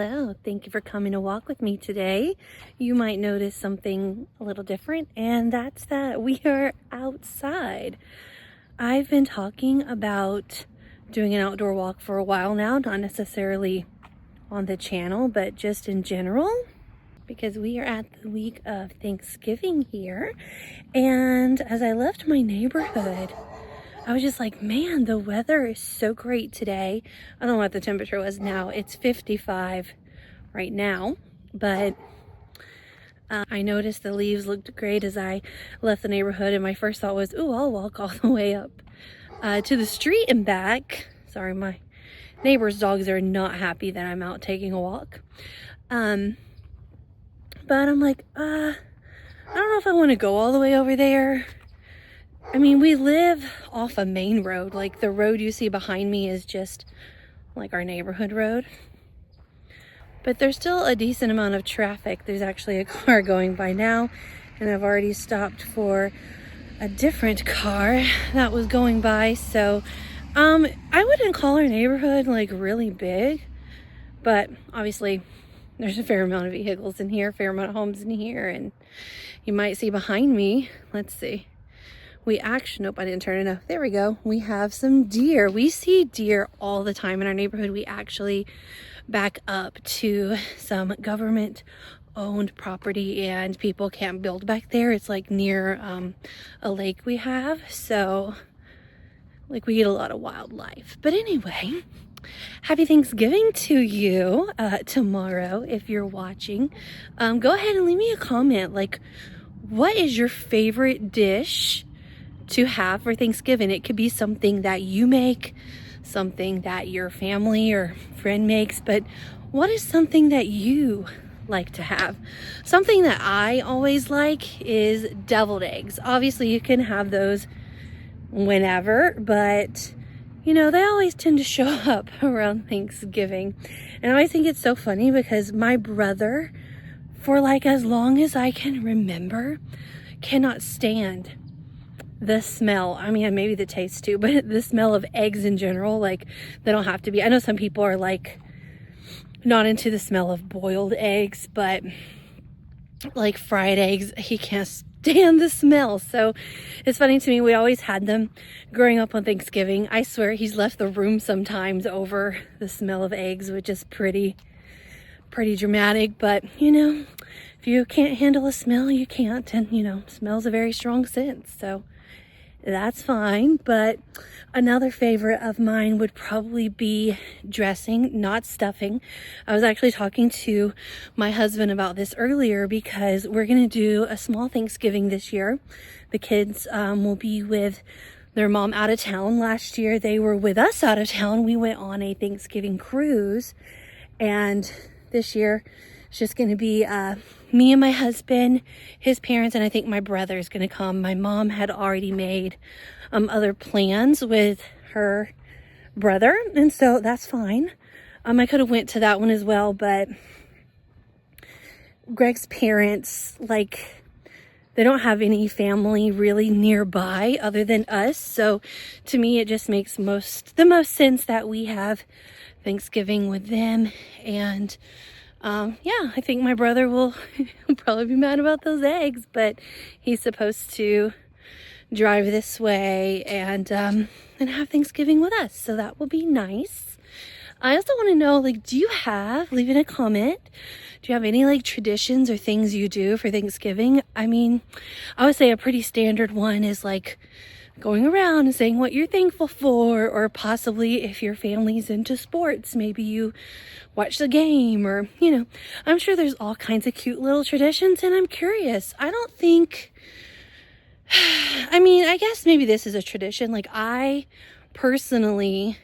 Hello, thank you for coming to walk with me today. You might notice something a little different, and that's that we are outside. I've been talking about doing an outdoor walk for a while now, not necessarily on the channel, but just in general, because we are at the week of Thanksgiving here. And as I left my neighborhood, I was just like, man, the weather is so great today. I don't know what the temperature was now. It's 55 right now, but I noticed the leaves looked great as I left the neighborhood, and my first thought was, ooh, I'll walk all the way up to the street and back. Sorry, my neighbor's dogs are not happy that I'm out taking a walk. But I'm like, I don't know if I want to go all the way over there. I mean, we live off a main road. Like, the road you see behind me is just like our neighborhood road. But there's still a decent amount of traffic. There's actually a car going by now, and I've already stopped for a different car that was going by. So I wouldn't call our neighborhood like really big, but obviously there's a fair amount of vehicles in here, a fair amount of homes in here, and you might see behind me, let's see. Nope, I didn't turn it off. There we go. We have some deer. We see deer all the time in our neighborhood. We actually back up to some government owned property, and people can't build back there. It's like near a lake we have. So like we get a lot of wildlife. But anyway, happy Thanksgiving to you tomorrow if you're watching. Go ahead and leave me a comment. Like, what is your favorite dish to have for Thanksgiving? It could be something that you make, something that your family or friend makes, but what is something that you like to have? Something that I always like is deviled eggs. Obviously you can have those whenever, but you know, they always tend to show up around Thanksgiving. And I always think it's so funny because my brother, for like as long as I can remember, cannot stand the smell. I mean, maybe the taste too, but the smell of eggs in general. Like, they don't have to be. I know some people are like not into the smell of boiled eggs, but like fried eggs, he can't stand the smell. So it's funny to me, we always had them growing up on Thanksgiving. I swear he's left the room sometimes over the smell of eggs, which is pretty dramatic. But you know, if you can't handle a smell, you can't. And you know, smell's a very strong scent, so that's fine. But another favorite of mine would probably be dressing, not stuffing. I was actually talking to my husband about this earlier because we're going to do a small Thanksgiving this year. The kids will be with their mom out of town. Last year they were with us out of town. We went on a Thanksgiving cruise, and this year it's just going to be me and my husband, his parents, and I think my brother is going to come. My mom had already made other plans with her brother, and so that's fine. I could have went to that one as well, but Greg's parents, like, they don't have any family really nearby other than us. So to me, it just makes the most sense that we have Thanksgiving with them. And yeah, I think my brother will probably be mad about those eggs, but he's supposed to drive this way and have Thanksgiving with us, so that will be nice. I also want to know, like, leave in a comment, do you have any like traditions or things you do for Thanksgiving? I mean, I would say a pretty standard one is like going around and saying what you're thankful for, or possibly if your family's into sports, maybe you watch the game, or you know, I'm sure there's all kinds of cute little traditions. And I'm curious, I don't think, I mean, I guess maybe this is a tradition. Like, I personally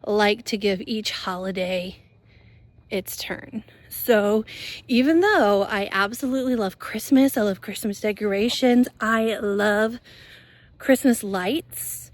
like to give each holiday its turn. So even though I absolutely love Christmas, I love Christmas decorations, I love Christmas lights,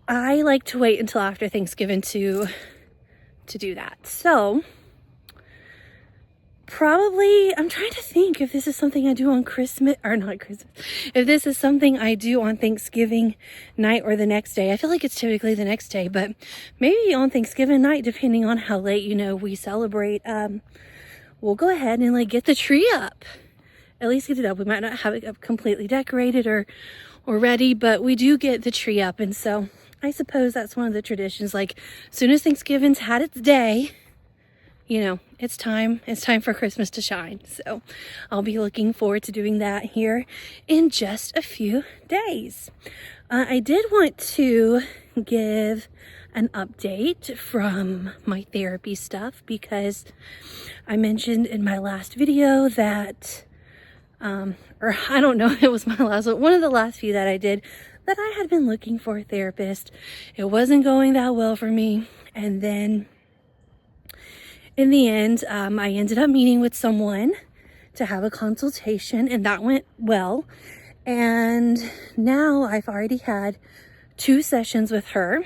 I like to wait until after Thanksgiving to do that. So Probably, I'm trying to think if this is something I do on Christmas, or not Christmas, if this is something I do on Thanksgiving night or the next day. I feel like it's typically the next day, but maybe on Thanksgiving night, depending on how late, we celebrate, we'll go ahead and like get the tree up. At least get it up. We might not have it up completely decorated or ready, but we do get the tree up. And so I suppose that's one of the traditions. Like, as soon as Thanksgiving's had its day, it's time for Christmas to shine. So I'll be looking forward to doing that here in just a few days. I did want to give an update from my therapy stuff because I mentioned in my last video that, or I don't know if it was my last one of the last few that I did, that I had been looking for a therapist. It wasn't going that well for me. And then in the end, I ended up meeting with someone to have a consultation, and that went well. And now I've already had 2 sessions with her.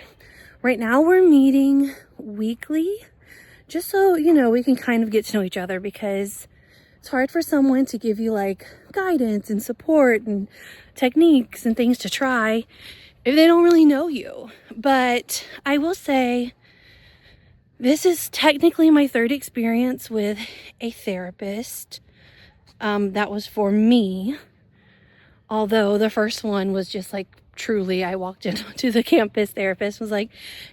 Right now we're meeting weekly, just so, we can kind of get to know each other, because it's hard for someone to give you like guidance and support and techniques and things to try if they don't really know you. But I will say, this is technically my 3rd experience with a therapist. That was for me. Although the first one was just like, truly, I walked into the campus therapist, was like,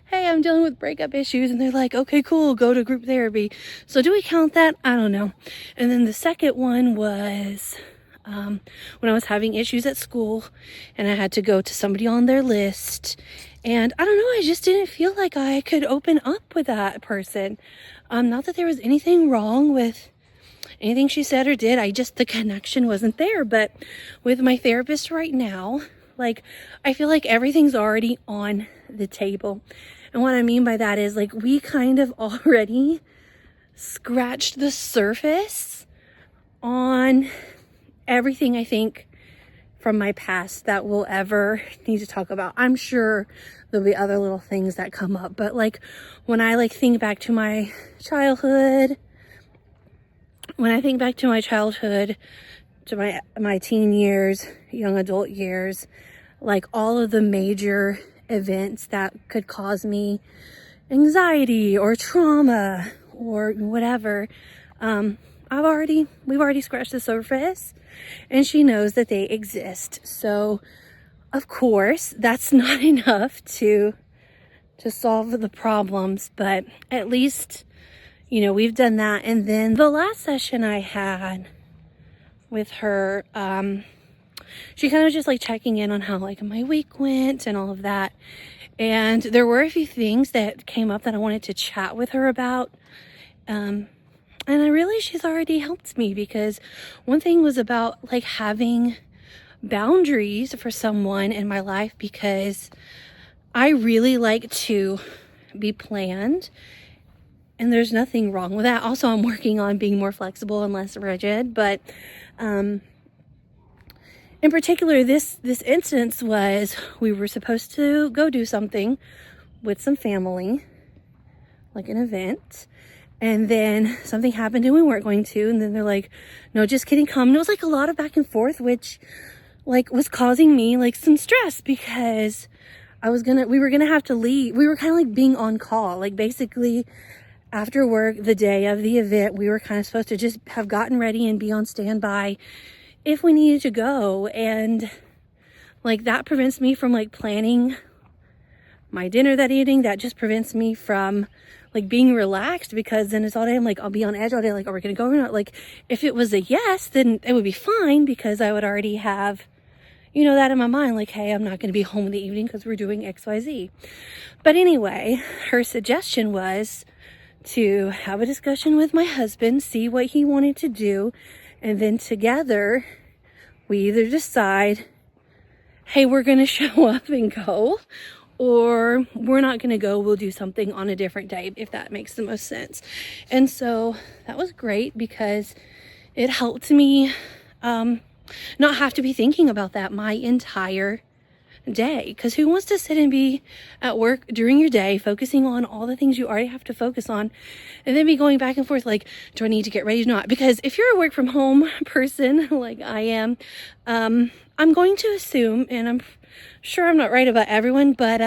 hey, I'm dealing with breakup issues. And they're like, okay, cool, go to group therapy. So do we count that? I don't know. And then the second one was when I was having issues at school and I had to go to somebody on their list. And I don't know, I just didn't feel like I could open up with that person. Not that there was anything wrong with anything she said or did. The connection wasn't there. But with my therapist right now, like, I feel like everything's already on the table. And what I mean by that is, like, we kind of already scratched the surface on everything, I think, from my past that we'll ever need to talk about. I'm sure there'll be other little things that come up, but like, when I think back to my childhood, to my teen years, young adult years, like all of the major events that could cause me anxiety or trauma or whatever, we've already scratched the surface, and she knows that they exist. So of course that's not enough to solve the problems, but at least, we've done that. And then the last session I had with her, she kind of was just like checking in on how like my week went and all of that. And there were a few things that came up that I wanted to chat with her about. And I realized she's already helped me, because one thing was about like having boundaries for someone in my life, because I really like to be planned, and there's nothing wrong with that. Also, I'm working on being more flexible and less rigid, but in particular, this instance was, we were supposed to go do something with some family, like an event, and then something happened and we weren't going to, and then they're like, no, just kidding, come. And it was like a lot of back and forth, which like was causing me like some stress, because we were gonna have to leave. We were kind of like being on call, like basically after work the day of the event, we were kind of supposed to just have gotten ready and be on standby if we needed to go. And like, that prevents me from like planning my dinner that evening. That just prevents me from like being relaxed, because then it's all day, I'm like, I'll be on edge all day, like, are we gonna go or not? Like, if it was a yes, then it would be fine, because I would already have, that in my mind, like, hey, I'm not gonna be home in the evening because we're doing XYZ. But anyway, her suggestion was to have a discussion with my husband, see what he wanted to do, and then together we either decide, hey, we're gonna show up and go, or we're not gonna go, we'll do something on a different day, if that makes the most sense. And so that was great, because it helped me not have to be thinking about that my entire day, because who wants to sit and be at work during your day focusing on all the things you already have to focus on and then be going back and forth like, do I need to get ready or not? Because if you're a work from home person like I am, I'm going to assume, and I'm sure I'm not right about everyone, but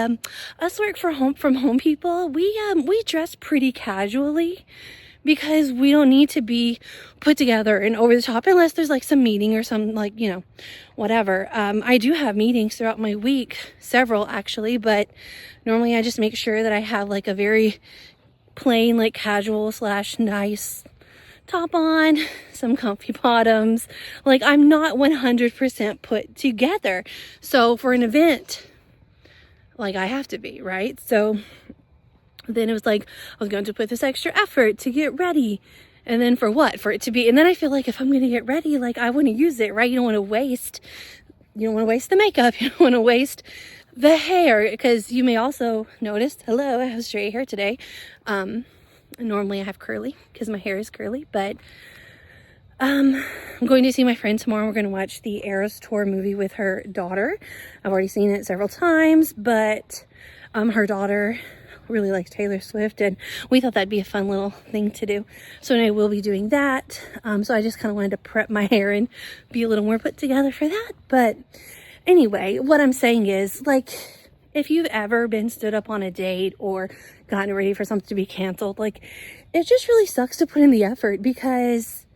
us work from home people, we dress pretty casually, because we don't need to be put together and over the top unless there's like some meeting or some, like, you know, whatever. I do have meetings throughout my week, several actually, but normally I just make sure that I have like a very plain, like casual / nice top on, some comfy bottoms. Like, I'm not 100% put together. So for an event, like, I have to be, right? So then it was like, I was going to put this extra effort to get ready. And then for what? For it to be, and then I feel like if I'm going to get ready, like, I want to use it, right? You don't want to waste the makeup. You don't want to waste the hair, because you may also notice, hello, I have straight hair today. Normally I have curly because my hair is curly, but I'm going to see my friend tomorrow. We're going to watch the Eras Tour movie with her daughter. I've already seen it several times, but her daughter really likes Taylor Swift, and we thought that'd be a fun little thing to do. So I will be doing that. So I just kind of wanted to prep my hair and be a little more put together for that. But anyway, what I'm saying is, like, if you've ever been stood up on a date or gotten ready for something to be canceled, like, it just really sucks to put in the effort, because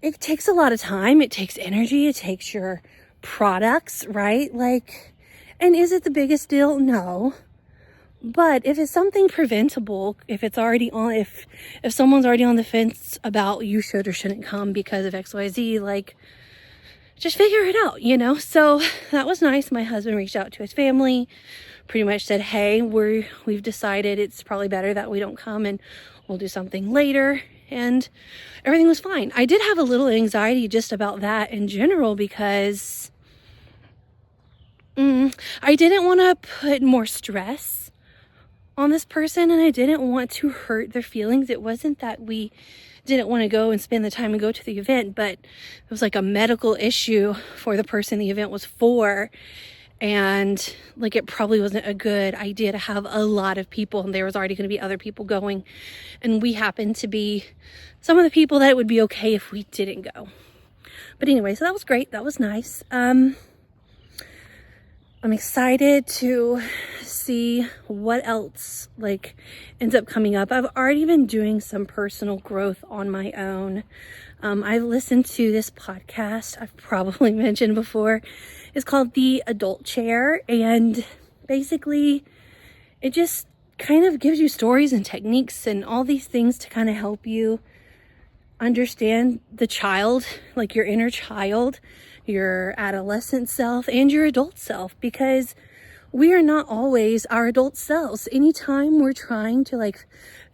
it takes a lot of time, it takes energy, it takes your products, right? Like, and is it the biggest deal? No. But if it's something preventable, if it's already on, if someone's already on the fence about you should or shouldn't come because of XYZ, like, just figure it out, you know? So that was nice. My husband reached out to his family, pretty much said, hey, we've decided it's probably better that we don't come and we'll do something later. And everything was fine. I did have a little anxiety just about that in general, because I didn't want to put more stress on this person, and I didn't want to hurt their feelings. It wasn't that we didn't want to go and spend the time and go to the event, but it was like a medical issue for the person the event was for. And like, it probably wasn't a good idea to have a lot of people, and there was already going to be other people going. And we happened to be some of the people that it would be okay if we didn't go. But anyway, so that was great. That was nice. I'm excited to see what else like ends up coming up. I've already been doing some personal growth on my own. I've listened to this podcast I've probably mentioned before. It's called The Adult Chair, and basically it just kind of gives you stories and techniques and all these things to kind of help you understand the child, like your inner child, your adolescent self, and your adult self, because we are not always our adult selves. Anytime we're trying to like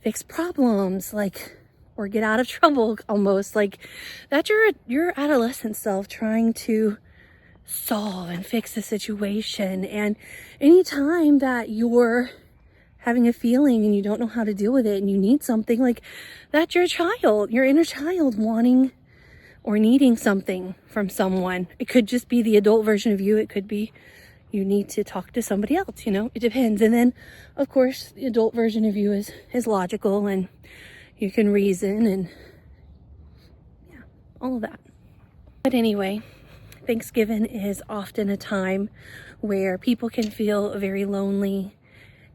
fix problems, like, or get out of trouble almost, like, that's your adolescent self trying to solve and fix the situation. And anytime that you're having a feeling and you don't know how to deal with it and you need something, like, that's your child, your inner child wanting or needing something from someone. It could just be the adult version of you. It could be you need to talk to somebody else, you know, it depends. And then of course the adult version of you is logical, and you can reason, and yeah, all of that. But anyway, Thanksgiving is often a time where people can feel very lonely,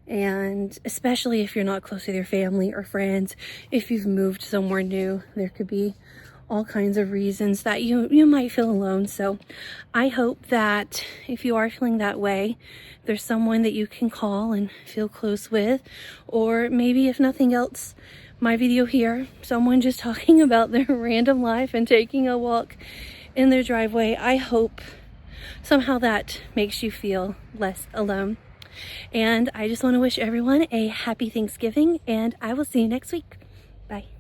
and especially if you're not close with your family or friends, if you've moved somewhere new, there could be all kinds of reasons that you might feel alone. So I hope that if you are feeling that way, there's someone that you can call and feel close with, or maybe if nothing else, my video here, someone just talking about their random life and taking a walk in their driveway. I hope somehow that makes you feel less alone. And I just want to wish everyone a happy Thanksgiving, and I will see you next week. Bye.